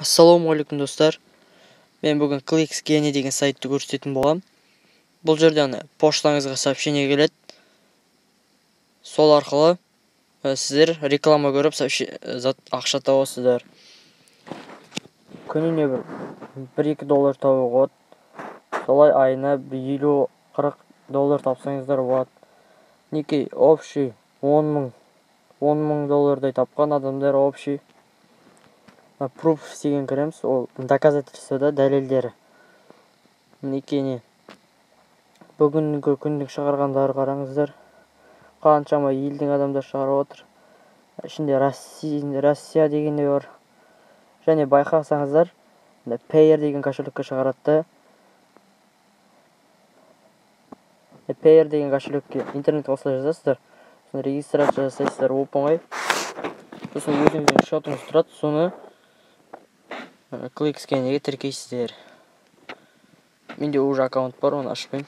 Ассалаумағалейкум достар. Мен бүгін Clicks.Genie деген сайтты көрсететін болам. Бұл жерден поштаңызға сообщение келеді. Сол арқылы сіздер реклама көріп ақша табасыздар. Күніне $1-2 табуға болады. Солай айына $50-40 тапсаңыздар болады. Неке общий $10,000 тапқан адамдар общий. Proof деген кіреміз, ол доказательствода дәлелдері. Мінекей бүгінгі күннің шығарғандары қараңыздар. Қаншама елдің адамдар шығарып отыр. Ішінде Россия деген де бар. Және байқасаңыздар, Payer деген кошелекке шығарады. Payer деген кошелекке интернет осылай жазасыздар. Сосын регистрация жасайсыздар оп-оңай. Сосын өзіңіздің шотыңыз тұрады, соны Clicks.Genie'ге тіркейсіздер. Менде уже аккаунт бар, оны ашпаймын.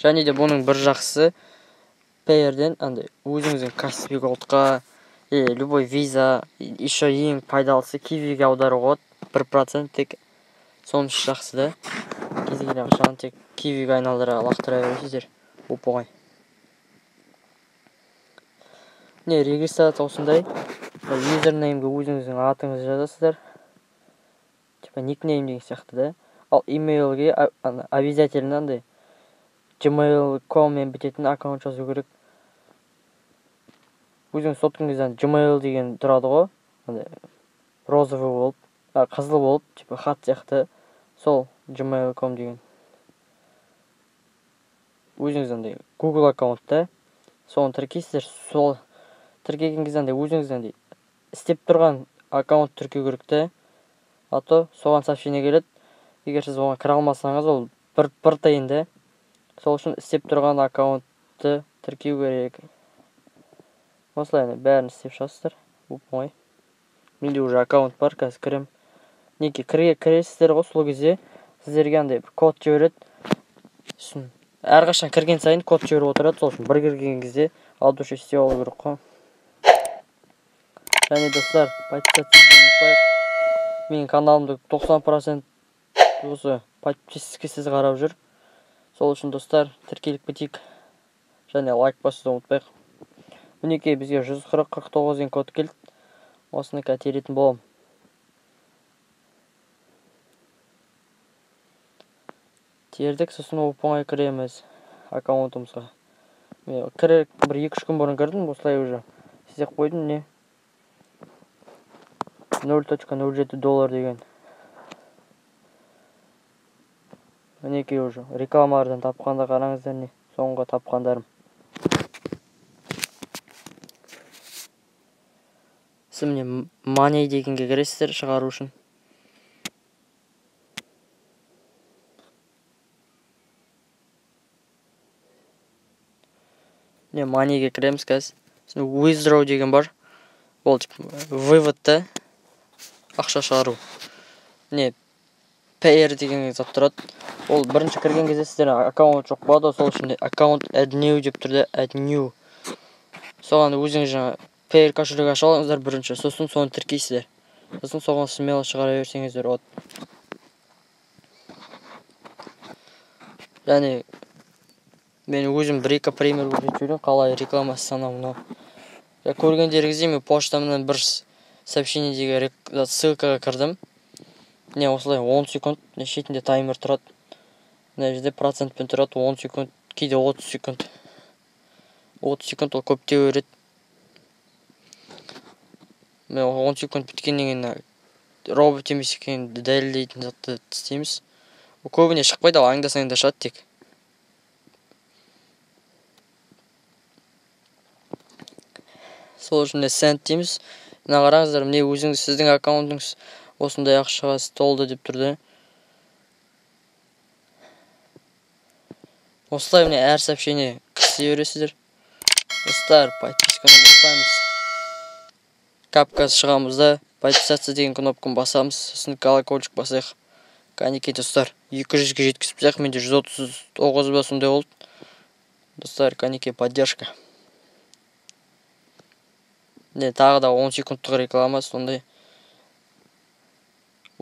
Және де бұның бір жақсысы Payer'ден өзіңіздің Kaspi Gold'қа, любой Visa, еще ең пайдалысы Kiwi'ге аударуға 1% тек. Соның жақсы да. Кез келген ақшаны тек Kiwi'ге лақтыра бересіздер. Оп-оңай. Регистрация осындай. Юзернеймге өзіңіздің атыңызды жазасыздар. Никнейм деген сияқты да. Ал имейлге обязательно gmail.com-мен бітетін аккаунт жазу керек. Өзің соткаңыздан Gmail деген тұрады ғой. Розовый болып, қызыл болып, хат сияқты. Сол gmail.com деген. Өзіңіздің Google аккаунтта соны тіркейсіздер. Сол тіркеген кезінде өзіңіздің істеп тұрған аккаунт тіркеу керек те. Ато соған сообщение келеді. Егер сіз оған кіре алмасаңыз, ол бір тиын да. Сол үшін істеп тұрған аккаунтты тіркеу керек. Осылай бәрін істеп шығасыздар. Оп-оңай. Менде уже аккаунт бар, қазір кірем. Неке кіресіздер ғой, сол кезде сіздерге код жібереді. Әрқашан кірген сайын код жіберіп отырады. Сол үшін бір кірген кезде алып істеп алу керек қой. Және достар, менің каналымды 90% осы подпискасыз қарап жүр. Сол үшін достар, тіркеліп кетейік. Және лайк басуды ұмытпайық. Мінекей бізге 140-49 деген код келді. Осыны теретін болам. Тердік, сосын оп-оңай кіреміз аккаунтымызға. Мен бір 2-3 күн бұрын кірдім, осылай уже істеп қойдым не. $0.07 деген. Мінекей уже рекламалардан тапқанда қараңыздар не. Соңғы тапқандарым. Сіз Money дегенге кіресіздер шығару үшін. Money'ге кіреміз қазір. Withdraw деген бар. Ол выводта ақша шығару. Payer деген зат тұрады. Ол бірінші кірген кезде сіздер аккаунт жоқ болады, сол үшін аккаунт add new деп тұрды, add new. Соған өзіңіз Payer кошелек аша алыңыздар бірінші, сосын соны тіркейсіздер. Сосын соған смело шығара берсеңіздер болады. Және мен өзім 1-2 пример көрсетіп жүрмін, қалай реклама санауына. Көргендеріңізде мен поштамнан бір сообщение деген ссылкаға кірдім. Осылай 10 секунд, шетінде таймер тұрады. Жерде процентпен тұрады, 10 секунд, кейде 30 секунд. 30 секунд ол көптеу өреді. 10 секунд біткеннен кейін робот емес екенін дәлелдейтін затты істейміз. Көбіне шықпайды, аңда-саңда шығады тек. Сол үшін send дейміз. Қараңыздар, сіздің аккаунтыңыз осындай ақшаға толды деп тұрды. Осылай әр сообщение істей бересіздер. Достар, подписканы ұмытпаңыз. Капкасы шығамызда подписаться деген кнопканы басамыз, сосын колокольчик басайық. Қанекей достар, 200-ге жеткізіп, менде 139 ба сондай болды. Достар, қанекей поддержка. Тағы да 10 секундтық реклама сондай.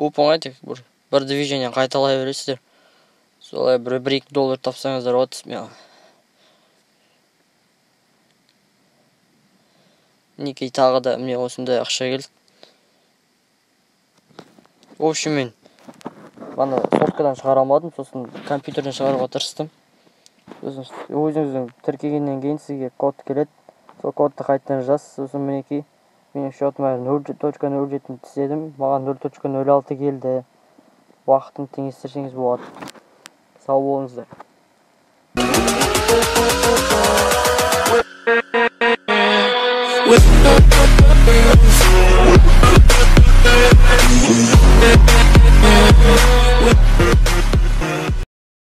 оп-оңай тек бір движение қайталай бересіздер. Солай $1-2 тапсаңыздар болады смело. Мінекей тағы да міне осындай ақша келді. В общем, мен баны соткадан шығара алмадым, сосын компьютерден шығаруға тырыстым. Сосын өзіңіздің тіркегеннен кейін сізге код келеді. Сол кодты қайтадан жазасыз. Сосын мінекей менің счетыма 0.07 тістедім. Маған 0.06 келді. Уақытын теңестірсеңіз болады. Сау болыңыздар.